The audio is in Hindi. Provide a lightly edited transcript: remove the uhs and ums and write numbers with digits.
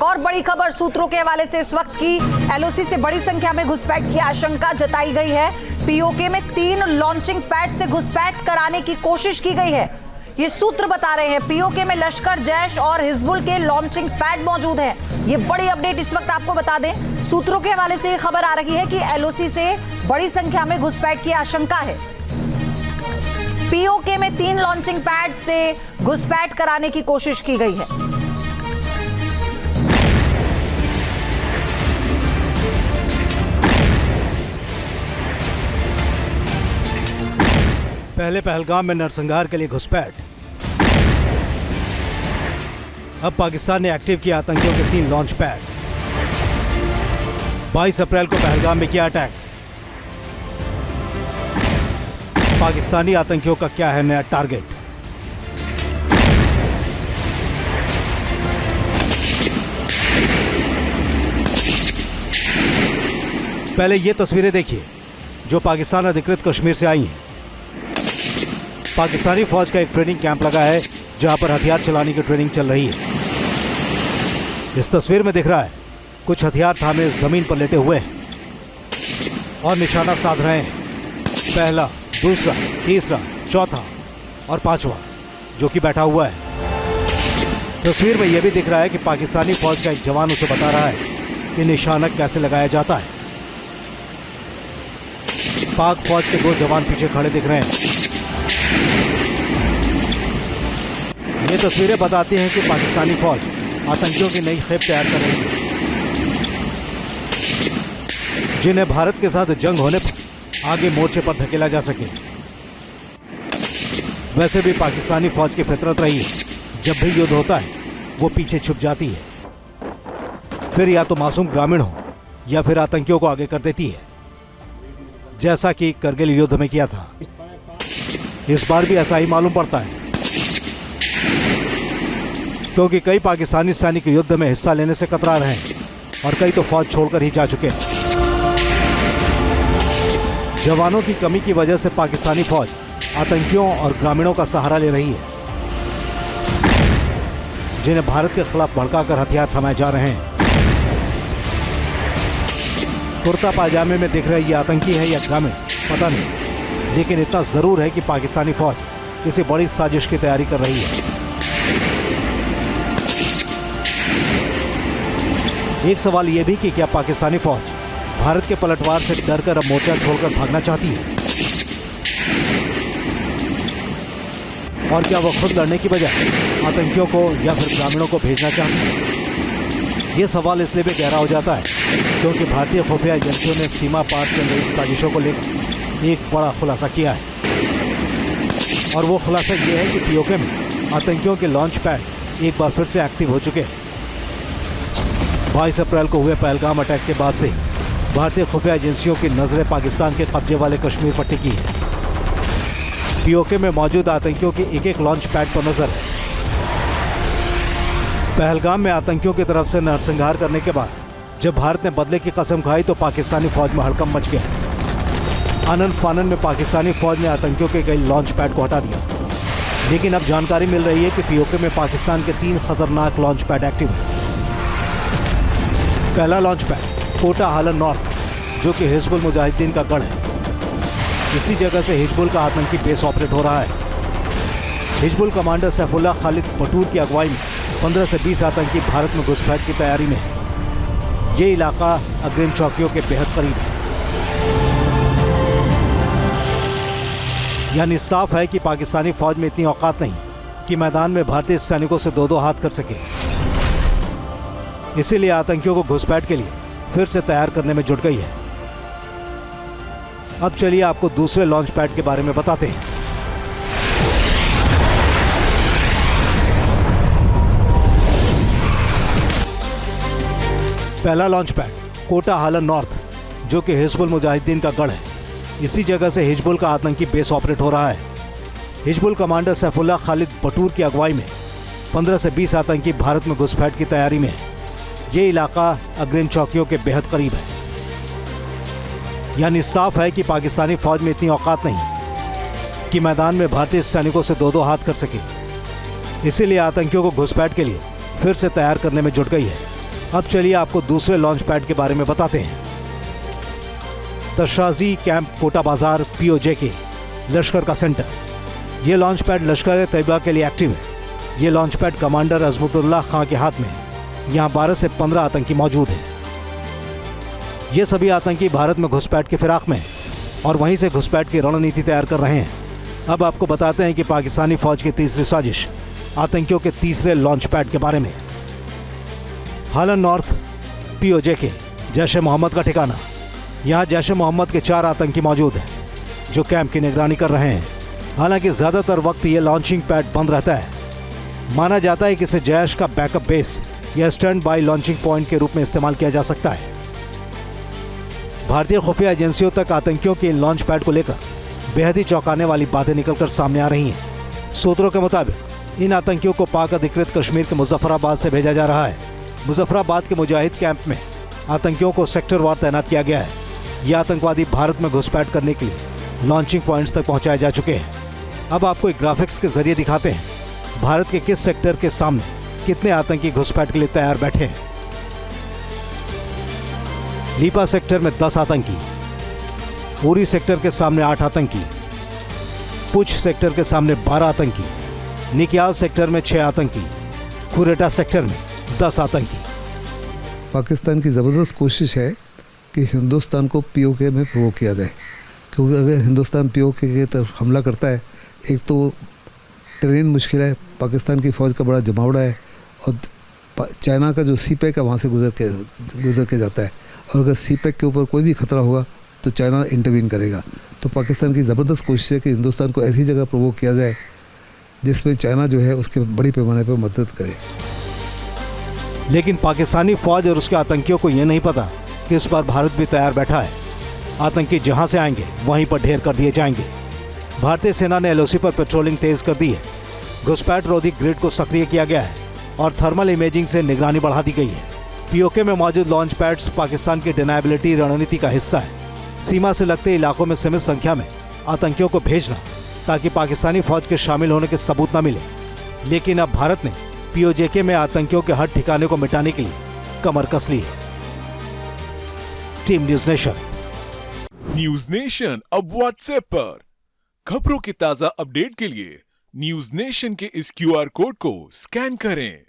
और बड़ी खबर सूत्रों के हवाले से इस वक्त की एलओसी से बड़ी संख्या में घुसपैठ की आशंका जताई गई है। पीओके में 3 लॉन्चिंग पैड से घुसपैठ कराने की कोशिश की गई है। ये सूत्र बता रहे हैं पीओके में लश्कर, जैश और हिजबुल के लॉन्चिंग पैड मौजूद हैं। ये बड़ी अपडेट इस वक्त आपको बता दें, सूत्रों के हवाले से ये खबर आ रही है कि एलओसी से बड़ी संख्या में घुसपैठ की आशंका है। पीओके में 3 लॉन्चिंग पैड से घुसपैठ कराने की कोशिश की गई है। पहले पहलगाम में नरसंहार के लिए घुसपैठ। अब पाकिस्तान ने एक्टिव किया आतंकियों के 3 लॉन्च पैड। 22 अप्रैल को पहलगाम में किया अटैक। पाकिस्तानी आतंकियों का क्या है नया टारगेट? पहले ये तस्वीरें देखिए जो पाकिस्तान अधिकृत कश्मीर से आई हैं। पाकिस्तानी फौज का एक ट्रेनिंग कैंप लगा है जहां पर हथियार चलाने की ट्रेनिंग चल रही है। इस तस्वीर में दिख रहा है कुछ हथियार थामे जमीन पर लेटे हुए हैं और निशाना साध रहे हैं। पहला, दूसरा, तीसरा, चौथा और 5वां जो कि बैठा हुआ है। तस्वीर में यह भी दिख रहा है कि पाकिस्तानी फौज का एक जवान उसे बता रहा है कि निशाना कैसे लगाया जाता है। पाक फौज के 2 जवान पीछे खड़े दिख रहे हैं। ये तस्वीरें बताती हैं कि पाकिस्तानी फौज आतंकियों की नई खेप तैयार कर रही है जिन्हें भारत के साथ जंग होने पर आगे मोर्चे पर धकेला जा सके। वैसे भी पाकिस्तानी फौज की फितरत रही है, जब भी युद्ध होता है वो पीछे छुप जाती है, फिर या तो मासूम ग्रामीण हो या फिर आतंकियों को आगे कर देती है, जैसा कि करगिल युद्ध में किया था। इस बार भी ऐसा ही मालूम पड़ता है क्योंकि कई पाकिस्तानी सैनिक युद्ध में हिस्सा लेने से कतरा रहे हैं और कई तो फौज छोड़कर ही जा चुके हैं। जवानों की कमी की वजह से पाकिस्तानी फौज आतंकियों और ग्रामीणों का सहारा ले रही है जिन्हें भारत के खिलाफ भड़काकर हथियार थमाए जा रहे हैं। कुर्ता पाजामे में दिख रहे ये आतंकी है या ग्रामीण पता नहीं, लेकिन इतना जरूर है कि पाकिस्तानी फौज किसी बड़ी साजिश की तैयारी कर रही है। एक सवाल यह भी कि क्या पाकिस्तानी फौज भारत के पलटवार से डरकर अब मोर्चा छोड़कर भागना चाहती है, और क्या वह खुद लड़ने की बजाय आतंकियों को या फिर ग्रामीणों को भेजना चाहती है? यह सवाल इसलिए भी गहरा हो जाता है क्योंकि भारतीय खुफिया एजेंसियों ने सीमा पार चल रही साजिशों को लेकर एक बड़ा खुलासा किया है, और वो खुलासा यह है कि पीओके में आतंकियों के लॉन्च पैड एक बार फिर से एक्टिव हो चुके हैं। 22 अप्रैल को हुए पहलगाम अटैक के बाद से भारतीय खुफिया एजेंसियों की नजरें पाकिस्तान के कब्जे वाले कश्मीर पर टिकी है। पीओके में मौजूद आतंकियों के एक लॉन्च पैड पर नजर है। पहलगाम में आतंकियों की तरफ से नरसंहार करने के बाद जब भारत ने बदले की कसम खाई तो पाकिस्तानी फौज में हड़कंप मच गया। आनन फानन में पाकिस्तानी फौज ने आतंकियों के कई लॉन्च पैड को हटा दिया, लेकिन अब जानकारी मिल रही है कि पीओके में पाकिस्तान के 3 खतरनाक लॉन्च पैड एक्टिव हैं। पहला लॉन्च पैड कोटा हालन नॉर्थ जो कि हिजबुल मुजाहिदीन का गढ़ है। इसी जगह से हिजबुल का आतंकी बेस ऑपरेट हो रहा है। हिजबुल कमांडर सैफुल्लाह खालिद पटूर की अगुवाई में 15 से 20 आतंकी भारत में घुसपैठ की तैयारी में है। ये इलाका अग्रिम चौकियों के बेहद करीब है, यानी साफ है कि पाकिस्तानी फौज में इतनी औकात नहीं कि मैदान में भारतीय सैनिकों से 2-2 हाथ कर सके। इसीलिए आतंकियों को घुसपैठ के लिए फिर से तैयार करने में जुट गई है। अब चलिए आपको दूसरे लॉन्च पैड के बारे में बताते हैं। पहला लॉन्च पैड कोटा हालन नॉर्थ जो कि हिजबुल मुजाहिदीन का गढ़ है। इसी जगह से हिजबुल का आतंकी बेस ऑपरेट हो रहा है। हिजबुल कमांडर सैफुल्लाह खालिद पटूर की अगुवाई में 15 से 20 आतंकी भारत में घुसपैठ की तैयारी में है। ये इलाका अग्रिम चौकियों के बेहद करीब है, यानी साफ है कि पाकिस्तानी फौज में इतनी औकात नहीं कि मैदान में भारतीय सैनिकों से 2-2 हाथ कर सके। इसीलिए आतंकियों को घुसपैठ के लिए फिर से तैयार करने में जुट गई है। अब चलिए आपको दूसरे लॉन्च पैड के बारे में बताते हैं। तशराजी कैंप कोटा बाजार POJK लश्कर का सेंटर। ये लॉन्च पैड लश्कर तैयबा के लिए एक्टिव है। ये लॉन्च पैड कमांडर अजमतुल्लाह खां के हाथ में है। यहाँ 12 से 15 आतंकी मौजूद हैं। ये सभी आतंकी भारत में घुसपैठ की फिराक में हैं और वहीं से घुसपैठ की रणनीति तैयार कर रहे हैं। अब आपको बताते हैं कि पाकिस्तानी फौज की तीसरी साजिश, आतंकियों के तीसरे लॉन्च पैड के बारे में। हालन नॉर्थ POJK जैश ए मोहम्मद का ठिकाना। यहाँ जैश ए मोहम्मद के 4 आतंकी मौजूद हैं जो कैंप की निगरानी कर रहे हैं। हालांकि ज्यादातर वक्त ये लॉन्चिंग पैड बंद रहता है। माना जाता है कि इसे जैश का बैकअप बेस या स्टैंड बाय लॉन्चिंग पॉइंट के रूप में इस्तेमाल किया जा सकता है। भारतीय खुफिया एजेंसियों तक आतंकियों के इन लॉन्च पैड को लेकर बेहद ही चौंकाने वाली बातें निकलकर सामने आ रही हैं। सूत्रों के मुताबिक इन आतंकियों को पाक अधिकृत कश्मीर के मुजफ्फराबाद से भेजा जा रहा है। मुजफ्फराबाद के मुजाहिद कैंप में आतंकियों को सेक्टरवार तैनात किया गया है। ये आतंकवादी भारत में घुसपैठ करने के लिए लॉन्चिंग पॉइंट्स तक पहुंचाए जा चुके हैं। अब आपको एक ग्राफिक्स के जरिए दिखाते हैं भारत के किस सेक्टर के सामने कितने आतंकी घुसपैठ के लिए तैयार बैठे हैं। लीपा सेक्टर में 10 आतंकी, उरी सेक्टर के सामने 8 आतंकी, पुछ सेक्टर के सामने 12 आतंकी, निकियाल सेक्टर में 6 आतंकी, कुरेटा सेक्टर में 10 आतंकी। पाकिस्तान की ज़बरदस्त कोशिश है कि हिंदुस्तान को POK में प्रोवोक किया जाए, क्योंकि अगर हिंदुस्तान POK की तरफ हमला करता है, एक तो ट्रेन मुश्किल है, पाकिस्तान की फ़ौज का बड़ा जमावड़ा है और चाइना का जो CPEC है वहाँ से गुजर के जाता है, और अगर CPEC के ऊपर कोई भी खतरा होगा तो चाइना इंटरवीन करेगा। तो पाकिस्तान की ज़बरदस्त कोशिश है कि हिंदुस्तान को ऐसी जगह प्रोवोक किया जाए जिसमें चाइना जो है उसके बड़ी पैमाने पर मदद करे। लेकिन पाकिस्तानी फौज और उसके आतंकियों को यह नहीं पता कि इस पर भारत भी तैयार बैठा है। आतंकी जहां से आएंगे वहीं पर ढेर कर दिए जाएंगे। भारतीय सेना ने LOC पर पेट्रोलिंग तेज कर दी है। घुसपैठ रोधी ग्रिड को सक्रिय किया गया है और थर्मल इमेजिंग से निगरानी बढ़ा दी गई है। POK में मौजूद लॉन्च पैड्स पाकिस्तान की डिनायबिलिटी रणनीति का हिस्सा है। सीमा से लगते इलाकों में सीमित संख्या में आतंकियों को भेजना ताकि पाकिस्तानी फौज के शामिल होने के सबूत न मिले। लेकिन अब भारत ने POJK में आतंकियों के हर ठिकाने को मिटाने के लिए कमर कस ली है। Team news nation. News nation अब व्हाट्सएप पर खबरों की ताजा अपडेट के लिए न्यूज नेशन के इस QR कोड को स्कैन करें।